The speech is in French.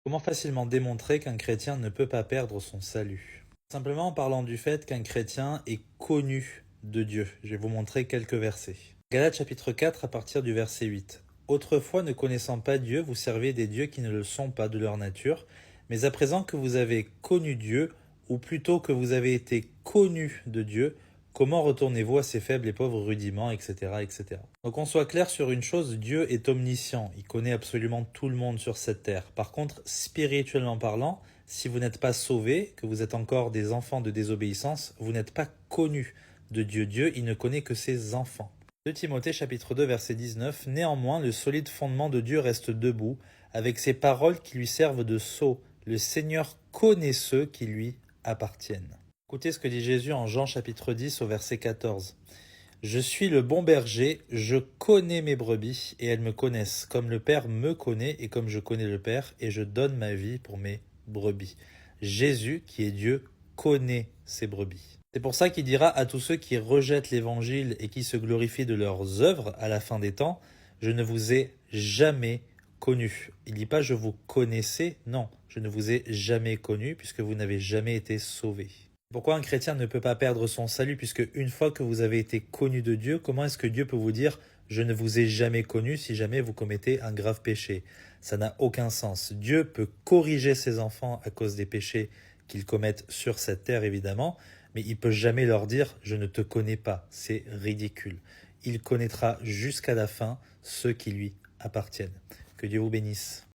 Comment facilement démontrer qu'un chrétien ne peut pas perdre son salut? Simplement en parlant du fait qu'un chrétien est connu de Dieu. Je vais vous montrer quelques versets. Galates chapitre 4 à partir du verset 8. Autrefois, ne connaissant pas Dieu, vous servez des dieux qui ne le sont pas de leur nature, mais à présent que vous avez connu Dieu, ou plutôt que vous avez été connu de Dieu, comment retournez-vous à ces faibles et pauvres rudiments, etc., etc. Donc on soit clair sur une chose, Dieu est omniscient, il connaît absolument tout le monde sur cette terre. Par contre, spirituellement parlant, si vous n'êtes pas sauvés, que vous êtes encore des enfants de désobéissance, vous n'êtes pas connus de Dieu. Dieu, il ne connaît que ses enfants. 2 Timothée chapitre 2 verset 19. Néanmoins, le solide fondement de Dieu reste debout, avec ses paroles qui lui servent de sceau. Le Seigneur connaît ceux qui lui appartiennent. Écoutez ce que dit Jésus en Jean chapitre 10 au verset 14. Je suis le bon berger, je connais mes brebis et elles me connaissent, comme le Père me connaît et comme je connais le Père, et je donne ma vie pour mes brebis. Jésus, qui est Dieu, connaît ses brebis. C'est pour ça qu'il dira à tous ceux qui rejettent l'évangile et qui se glorifient de leurs œuvres à la fin des temps, je ne vous ai jamais connu. Il dit pas je vous connaissais, non, je ne vous ai jamais connu puisque vous n'avez jamais été sauvés. Pourquoi un chrétien ne peut pas perdre son salut puisque une fois que vous avez été connu de Dieu, comment est-ce que Dieu peut vous dire je ne vous ai jamais connu si jamais vous commettez un grave péché? Ça n'a aucun sens. Dieu peut corriger ses enfants à cause des péchés qu'ils commettent sur cette terre évidemment, mais il peut jamais leur dire je ne te connais pas. C'est ridicule. Il connaîtra jusqu'à la fin ceux qui lui appartiennent. Que Dieu vous bénisse.